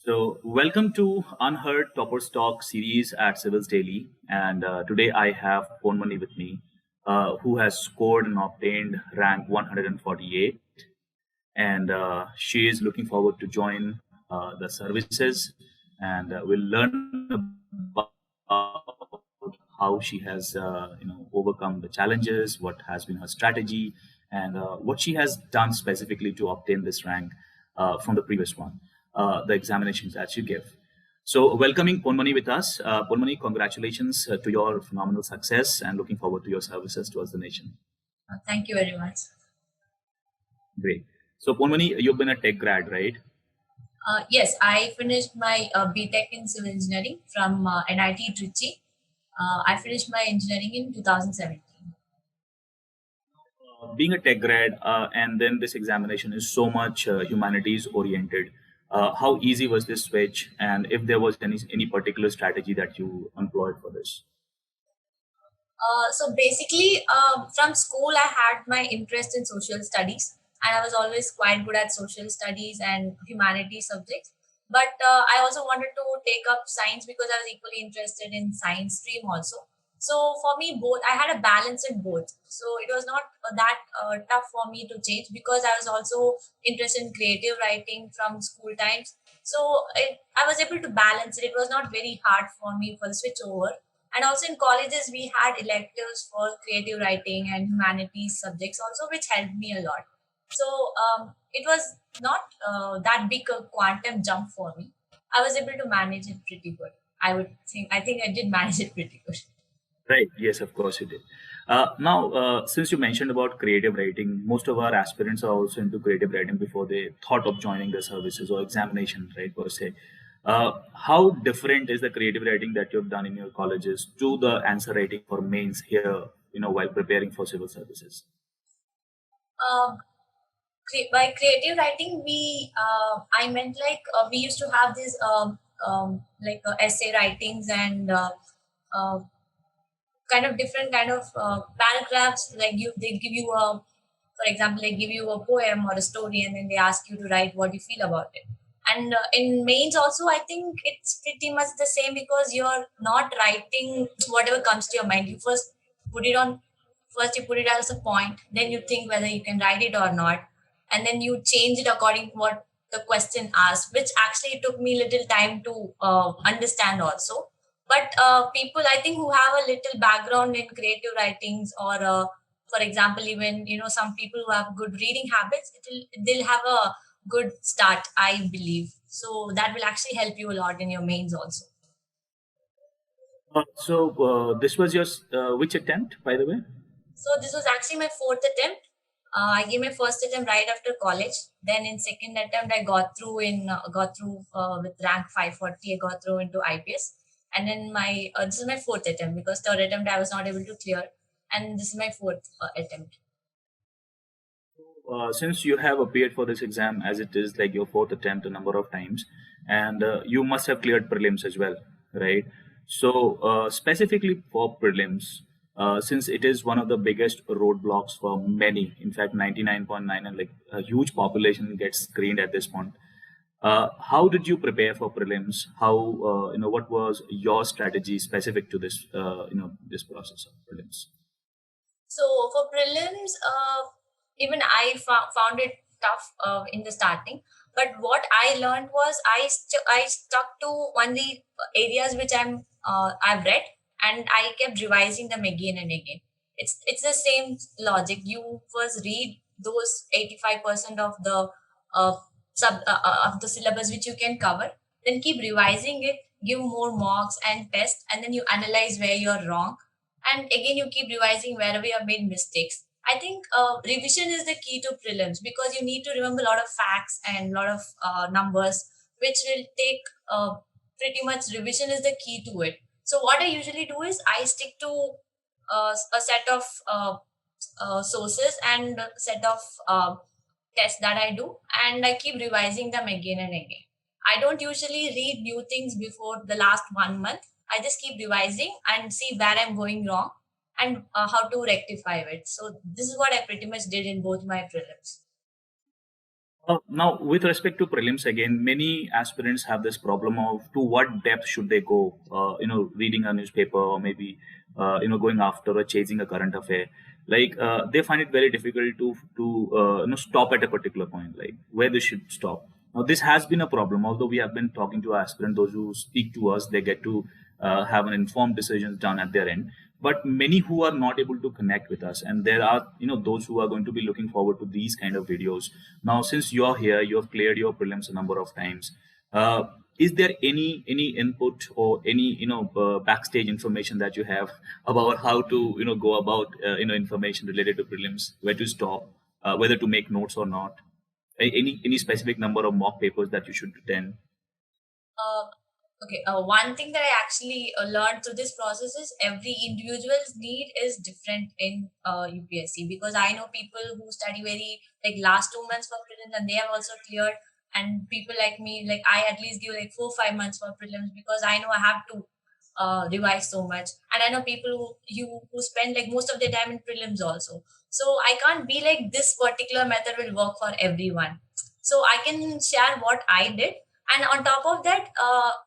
Welcome to Unheard Toppers Talk series at Civilsdaily. And today I have Ponmani with me, who has scored and obtained rank 148. And she is looking forward to join the services. And we'll learn about how she has, overcome the challenges, what has been her strategy, and what she has done specifically to obtain this rank from the previous one, the examinations that you give. So, welcoming Ponmani with us. Ponmani, congratulations to your phenomenal success and looking forward to your services towards the nation. Thank you very much. Great. So, Ponmani, you've been a tech grad, right? Yes, I finished my BTech in Civil Engineering from NIT Trichy. I finished my engineering in 2017. Being a tech grad and then this examination is so much humanities oriented. How easy was this switch, and if there was any particular strategy that you employed for this? So basically, from school, I had my interest in social studies, and I was always quite good at social studies and humanities subjects. But I also wanted to take up science because I was equally interested in science stream also. So for me, both I had a balance in both. So it was not that tough for me to change because I was also interested in creative writing from school times. So I was able to balance it. It was not very hard for me for the switch over, and also in colleges we had electives for creative writing and humanities subjects also, which helped me a lot. So it was not that big a quantum jump for me. I was able to manage it pretty good. I think I did manage it pretty good. Right. Yes, of course you did. Now, since you mentioned about creative writing, most of our aspirants are also into creative writing before they thought of joining the services or examination, right, per se. How different is the creative writing that you've done in your colleges to the answer writing for mains here, while preparing for civil services? um, by creative writing, I meant like we used to have these essay writings and uh, kind of different kind of paragraphs. Like they give you a, for example, they give you a poem or a story, and then they ask you to write what you feel about it. And in mains also, I think it's pretty much the same because you're not writing whatever comes to your mind. You put it on first you put it as a point, then you think whether you can write it or not, and then you change it according to what the question asks, which actually took me little time to understand also. But people, I think, who have a little background in creative writings, or for example, even some people who have good reading habits, they'll have a good start, I believe. So that will actually help you a lot in your mains also. This was your which attempt, by the way? So this was actually my fourth attempt. I gave my first attempt right after college. Then in second attempt, I got through with rank 540. I got through into IPS, and then my this is my fourth attempt because third attempt I was not able to clear, and this is my fourth attempt. Since you have appeared for this exam as it is like your fourth attempt a number of times, and you must have cleared prelims as well, right? So, specifically for prelims, since it is one of the biggest roadblocks for many, in fact, 99.9 and like a huge population gets screened at this point. How did you prepare for prelims? How, what was your strategy specific to this, this process of prelims? So for prelims, even I found it tough in the starting. But what I learned was I stuck to only areas which I've read, and I kept revising them again and again. It's the same logic. You first read those 85% of the uh, of the syllabus which you can cover, then keep revising it, give more marks and test, and then you analyze where you're wrong, and again you keep revising wherever you have made mistakes. I think revision is the key to prelims because you need to remember a lot of facts and a lot of numbers, which will take pretty much revision is the key to it. So what I usually do is I stick to a set of sources and a set of tests that I do, and I keep revising them again and again. I don't usually read new things before the last 1 month. I just keep revising and see where I'm going wrong and how to rectify it. So this is what I pretty much did in both my prelims. Now, with respect to prelims, again, many aspirants have this problem of to what depth should they go? Reading a newspaper or maybe going after or chasing a current affair. Like they find it very difficult to stop at a particular point, like where they should stop. Now, this has been a problem. Although we have been talking to aspirants, those who speak to us, they get to have an informed decisions done at their end. But many who are not able to connect with us, and there are those who are going to be looking forward to these kind of videos. Now, since you're here, you have cleared your prelims a number of times. Uh, is there any input or any backstage information that you have about how to go about information related to prelims, where to stop, whether to make notes or not? Any specific number of mock papers that you should attend? Uh, okay, one thing that I actually learned through this process is every individual's need is different in UPSC, because I know people who study very like last 2 months for prelims and they have also cleared, and people like me, like I at least give like 4 5 months for prelims because I know I have to revise so much, and I know people who spend like most of their time in prelims also. So I can't be like this particular method will work for everyone. So I can share what I did, and on top of that,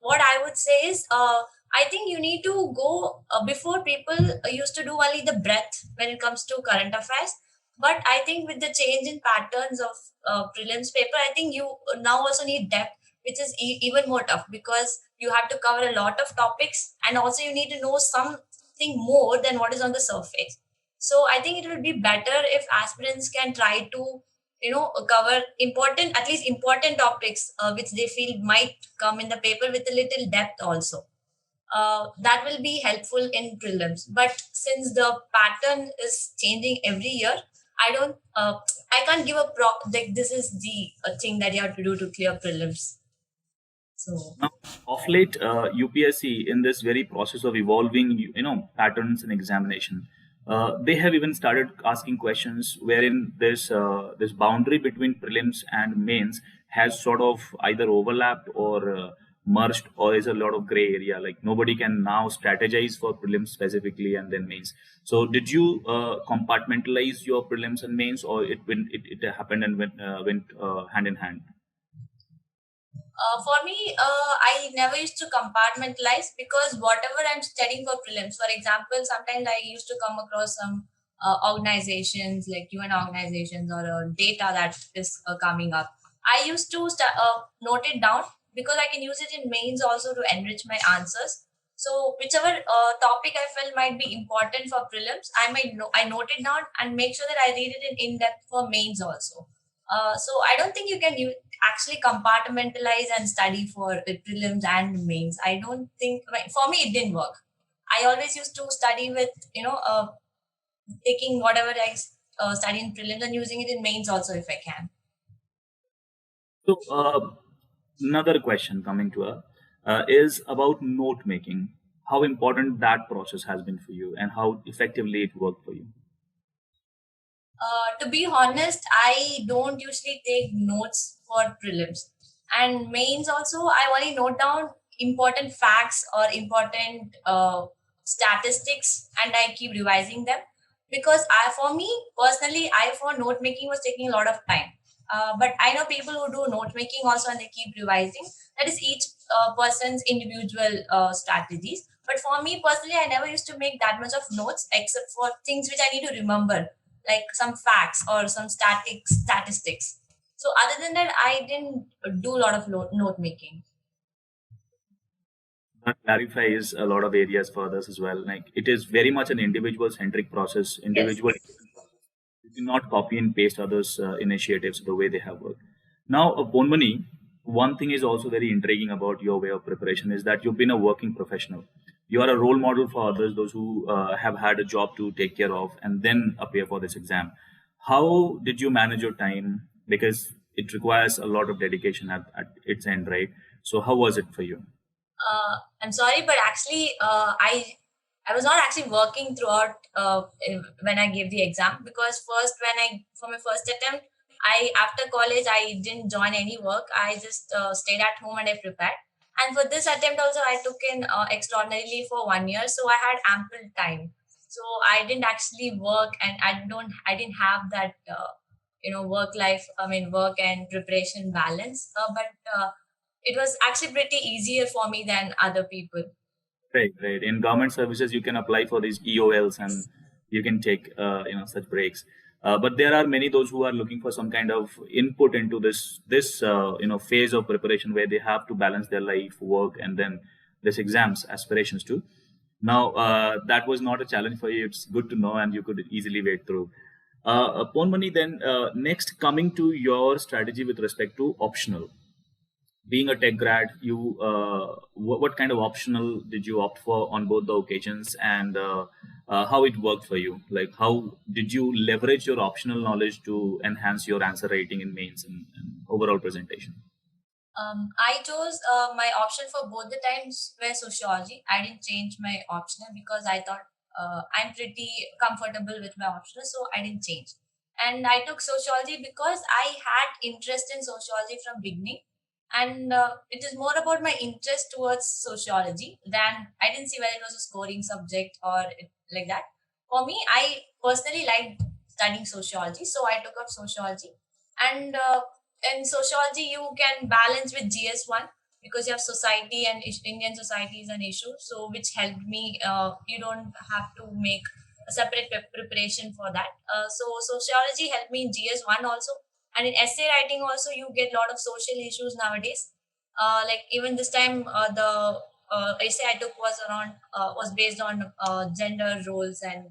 what I would say is I think you need to go before people used to do only the breadth when it comes to current affairs. But I think with the change in patterns of prelims paper, I think you now also need depth, which is even more tough because you have to cover a lot of topics, and also you need to know something more than what is on the surface. So I think it will be better if aspirants can try to cover important, at least important topics which they feel might come in the paper with a little depth also. That will be helpful in prelims, but since the pattern is changing every year, I can't give a like this is the thing that you have to do to clear prelims. So Now, of late, UPSC in this very process of evolving, patterns in examination, they have even started asking questions wherein this boundary between prelims and mains has sort of either overlapped or merged, or is a lot of gray area. Like nobody can now strategize for prelims specifically and then mains. So, did you compartmentalize your prelims and mains, or it happened and went hand in hand? For me, I never used to compartmentalize because whatever I'm studying for prelims, for example, sometimes I used to come across some organizations like UN organizations or data that is coming up. I used to note it down because I can use it in mains also to enrich my answers. So whichever topic I felt might be important for prelims, I note it down and make sure that I read it in depth for mains also. So I don't think you can actually compartmentalize and study for the prelims and mains. I don't think, like, for me it didn't work. I always used to study with taking whatever I study in prelims and using it in mains also if I can. So, another question coming to is about note making. How important that process has been for you, and how effectively it worked for you. To be honest, I don't usually take notes for prelims. And mains also, I only note down important facts or important statistics and I keep revising them. Because for me personally, I for note making was taking a lot of time. But I know people who do note making also and they keep revising. That is each person's individual strategies. But for me personally, I never used to make that much of notes except for things which I need to remember, like some facts or some statistics. So other than that, I didn't do a lot of note making. That clarifies a lot of areas for others as well. Like it is very much an individual centric process. Yes. Individual, you cannot copy and paste others' initiatives the way they have worked. Now, Ponmani, one thing is also very intriguing about your way of preparation is that you've been a working professional. You are a role model for others, those who have had a job to take care of and then appear for this exam. How did you manage your time? Because it requires a lot of dedication at its end, right? So, how was it for you? I'm sorry, but actually, I was not actually working throughout when I gave the exam, because first when I for my first attempt, I after college I didn't join any work. I just stayed at home and I prepared. And for this attempt also, I took in extraordinarily for 1 year, so I had ample time. So I didn't actually work, and I didn't have that. work and preparation balance. But it was actually pretty easier for me than other people. Right, right. In government services, you can apply for these EOLs and you can take such breaks. But there are many those who are looking for some kind of input into this phase of preparation where they have to balance their life, work, and then this exams aspirations too. Now that was not a challenge for you. It's good to know, and you could easily wade through. Upon money, then next coming to your strategy with respect to optional, being a tech grad, you what kind of optional did you opt for on both the occasions, and how it worked for you? Like, how did you leverage your optional knowledge to enhance your answer writing in mains and overall presentation? I chose my option for both the times were sociology. I didn't change my optional because I thought I'm pretty comfortable with my optional, so I didn't change. And I took sociology because I had interest in sociology from beginning, and it is more about my interest towards sociology than I didn't see whether it was a scoring subject or like that. For me, I personally liked studying sociology, so I took up sociology. And in sociology you can balance with GS1 because you have society and Indian society is an issue, so which helped me. You don't have to make a separate preparation for that. So sociology helped me in GS1 also, and in essay writing also you get a lot of social issues nowadays. Like even this time, the essay I took was based on gender roles and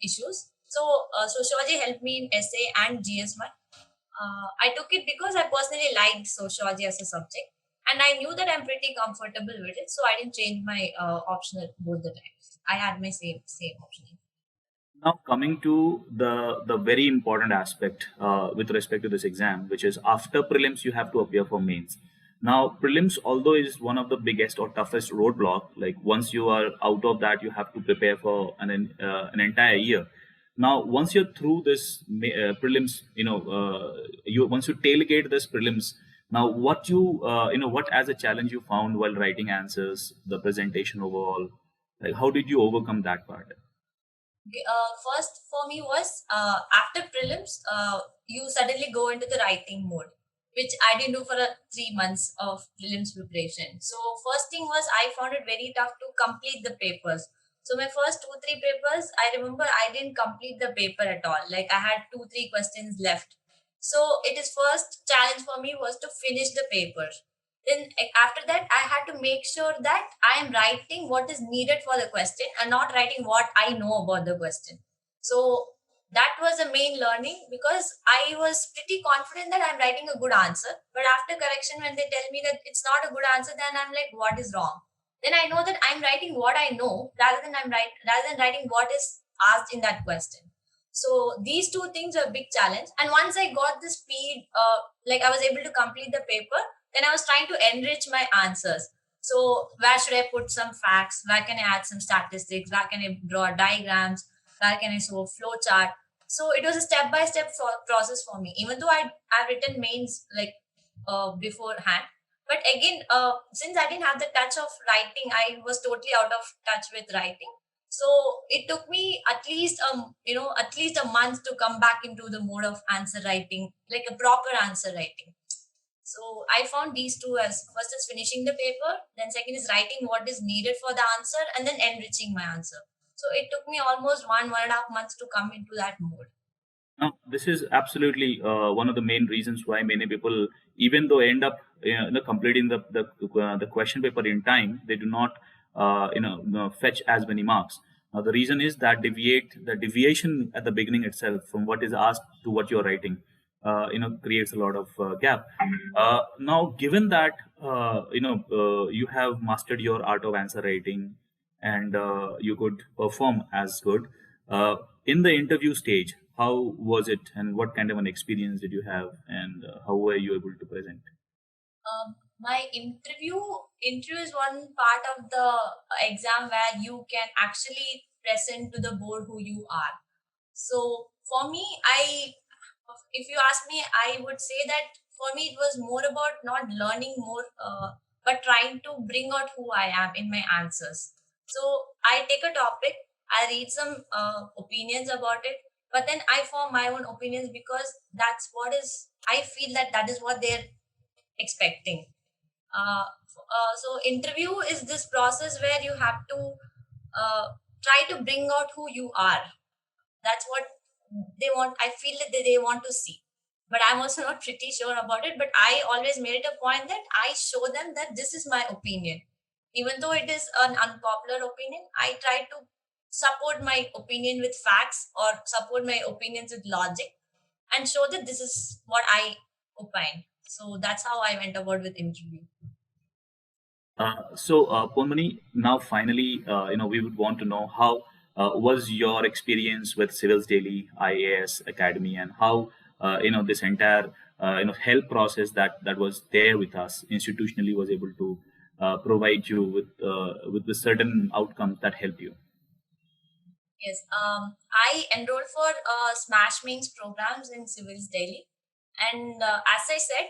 issues. So sociology helped me in essay and GS1. I took it because I personally liked sociology as a subject, and I knew that I'm pretty comfortable with it, so I didn't change my optional both the times. I had my same option. Now coming to the very important aspect with respect to this exam, which is after prelims you have to appear for mains. Now prelims, although is one of the biggest or toughest roadblock, like once you are out of that, you have to prepare for an entire year. Now once you're through this prelims, you once you tailgate this prelims, now what as a challenge you found while writing answers, the presentation overall, like how did you overcome that part? Okay, first for me was after prelims, you suddenly go into the writing mode, which I didn't do for 3 months of prelims preparation. So first thing was I found it very tough to complete the papers. So my first two three papers, I remember I didn't complete the paper at all. Like I had two three questions left. So it is first challenge for me was to finish the paper. Then after that, I had to make sure that I am writing what is needed for the question and not writing what I know about the question. So that was the main learning because I was pretty confident that I'm writing a good answer. But after correction, when they tell me that it's not a good answer, then I'm like, what is wrong? Then I know that I'm writing what I know rather than writing what is asked in that question. So these two things are a big challenge. And once I got the speed, like I was able to complete the paper, then I was trying to enrich my answers. So where should I put some facts? Where can I add some statistics? Where can I draw diagrams? Where can I show flow chart? So it was a step by step process for me. Even though I've written mains like beforehand, but again, since I didn't have the touch of writing, I was totally out of touch with writing. So it took me at least a month to come back into the mode of answer writing, like a proper answer writing. So I found these two as first is finishing the paper, then second is writing what is needed for the answer, and then enriching my answer. So it took me almost 1.5 months to come into that mode. Now, this is absolutely one of the main reasons why many people, even though end up completing the question paper in time, they do not fetch as many marks. Now, the reason is that the deviation at the beginning itself from what is asked to what you're writing, creates a lot of gap. Now, given that you have mastered your art of answer writing, and you could perform as good. In the interview stage, how was it, and what kind of an experience did you have, and how were you able to present? My interview is one part of the exam where you can actually present to the board who you are. So for me, if you ask me, I would say that for me it was more about not learning more, but trying to bring out who I am in my answers. So I take a topic, I read some opinions about it, but then I form my own opinions because that's what is, I feel that that is what they're expecting. So interview is this process where you have to uh, try to bring out who you are. That's what they want. I feel that they want to see, but I'm also not pretty sure about it. But I always made it a point that I show them that this is my opinion, even though it is an unpopular opinion. I try to support my opinion with facts or support my opinions with logic and show that this is what I opine. So that's how I went about with interview. Ponmani, now finally, we would want to know how was your experience with Civilsdaily, IAS Academy, and how this entire help process that was there with us institutionally was able to provide you with the certain outcomes that helped you. Yes, I enrolled for Smash Means programs in Civils Daily, and as I said,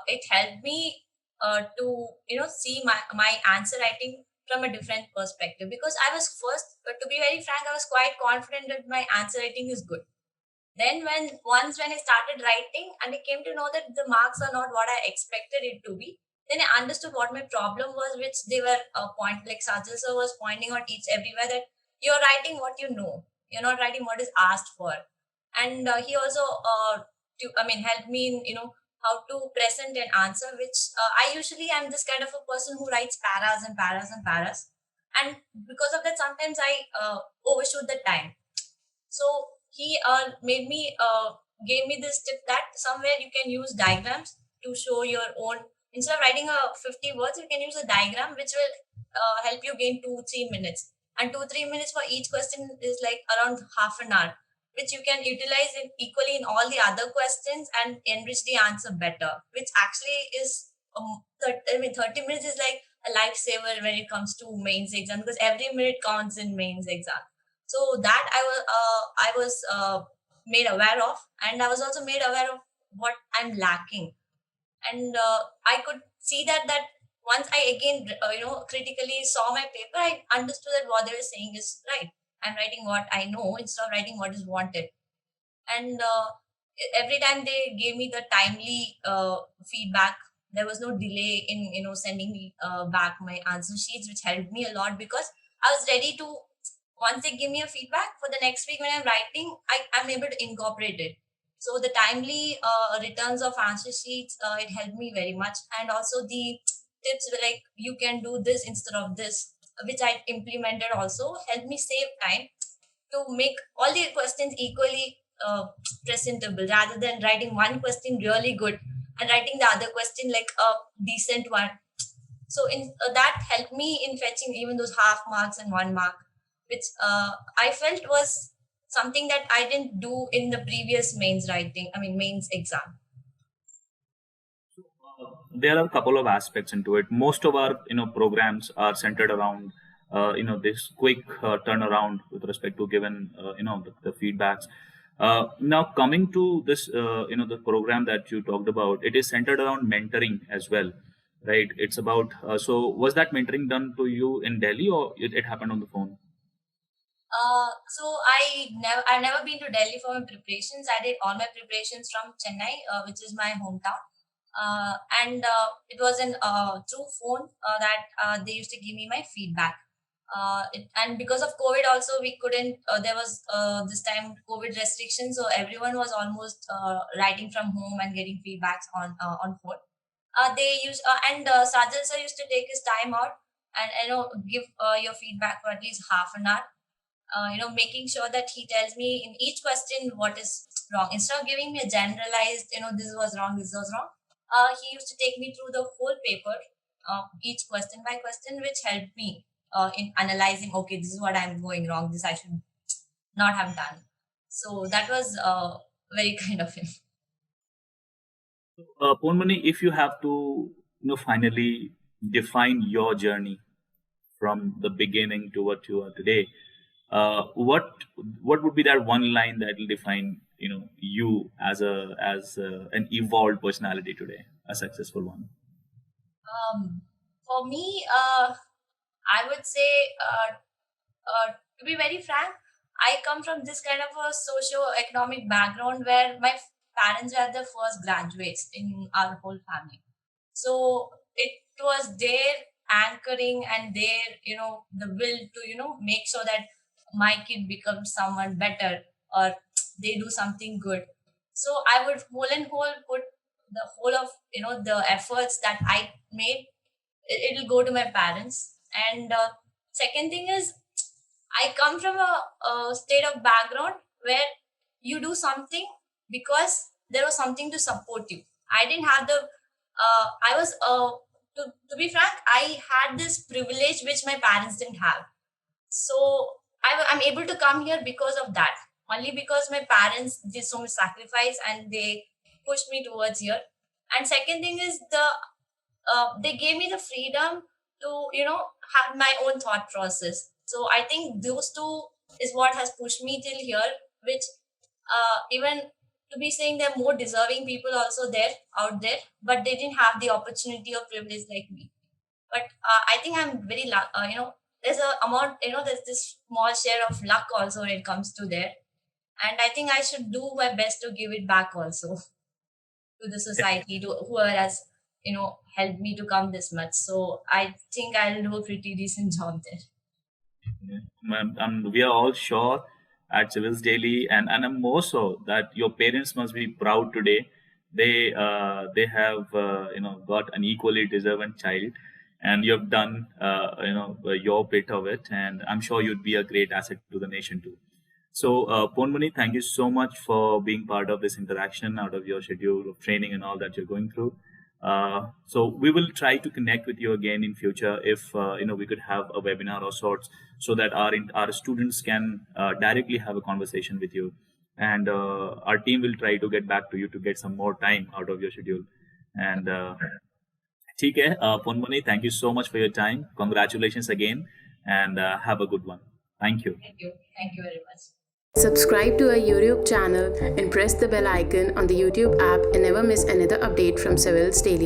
it helped me to see my answer writing from a different perspective, because I was first, to be very frank, I was quite confident that my answer writing is good. Then when I started writing and I came to know that the marks are not what I expected it to be, then I understood what my problem was, which they were like Sajal sir was pointing out each everywhere that you're writing what you know, you're not writing what is asked for. And he also helped me in how to present an answer, which I usually am this kind of a person who writes paras and paras and paras, and because of that sometimes I overshoot the time. So he gave me this tip that somewhere you can use diagrams to show your own. Instead of writing a 50 words, you can use a diagram which will help you gain 2-3 minutes. And 2-3 minutes for each question is like around half an hour, which you can utilize it equally in all the other questions and enrich the answer better. Which actually is 30 minutes is like a lifesaver when it comes to mains exam, because every minute counts in mains exam. So that I was made aware of, and I was also made aware of what I'm lacking. And I could see that once I again critically saw my paper, I understood that what they were saying is right. I'm writing what I know instead of writing what is wanted. And every time they gave me the timely feedback, there was no delay in sending me back my answer sheets, which helped me a lot, because I was ready to, once they give me a feedback for the next week when I'm writing, I'm able to incorporate it. So the timely returns of answer sheets, it helped me very much. And also the tips were like, you can do this instead of this, which I implemented also, helped me save time to make all the questions equally presentable, rather than writing one question really good and writing the other question like a decent one. So in that helped me in fetching even those half marks and 1 mark, which I felt was something that I didn't do in the previous mains exam. There are a couple of aspects into it. Most of our programs are centered around this quick turnaround with respect to given the feedbacks. Now coming to this the program that you talked about, it is centered around mentoring as well, right? It's about so was that mentoring done to you in Delhi, or it happened on the phone? So I've never been to Delhi for my preparations. I did all my preparations from Chennai, which is my hometown. And it was an through phone that they used to give me my feedback. And because of COVID, also we couldn't. There was this time COVID restrictions, so everyone was almost writing from home and getting feedbacks on phone. They use and Sajal sir used to take his time out and give your feedback for at least half an hour, making sure that he tells me in each question what is wrong. Instead of giving me a generalized, this was wrong, this was wrong, he used to take me through the whole paper, each question by question, which helped me in analyzing, okay, this is what I'm going wrong, this I should not have done. So that was very kind of him. Ponmani, if you have to finally define your journey from the beginning to what you are today, what would be that one line that will define you as an evolved personality today, a successful one? For me, I would say, to be very frank, I come from this kind of a socio-economic background where my parents were the first graduates in our whole family. So it was their anchoring and their, the will to, make sure that my kid becomes someone better, or they do something good. So I would whole and whole put the whole of, the efforts that I made, it'll go to my parents. And second thing is, I come from a state of background where you do something because there was something to support you. I didn't have the, I was, to be frank, I had this privilege which my parents didn't have. So I'm able to come here because of that. Only because my parents did so much sacrifice and they pushed me towards here. And second thing is they gave me the freedom to have my own thought process. So I think those two is what has pushed me till here, which even to be saying there are more deserving people also there out there, but they didn't have the opportunity or privilege like me. But I think I'm very there's a amount, there's this small share of luck also when it comes to there. And I think I should do my best to give it back also to the society, to whoever has helped me to come this much. So I think I'll do a pretty decent job there. And we are all sure at Civilsdaily, and I'm more so that your parents must be proud today. They have got an equally deserving child, and you have done your bit of it, and I'm sure you'd be a great asset to the nation too. So, Ponmani, thank you so much for being part of this interaction out of your schedule of training and all that you're going through. So we will try to connect with you again in future if we could have a webinar or sorts, so that our students can directly have a conversation with you, and our team will try to get back to you to get some more time out of your schedule. And ठीक है, Ponmani, thank you so much for your time. Congratulations again, and have a good one. Thank you. Thank you very much. Subscribe to our YouTube channel and press the bell icon on the YouTube app and never miss another update from Civilsdaily.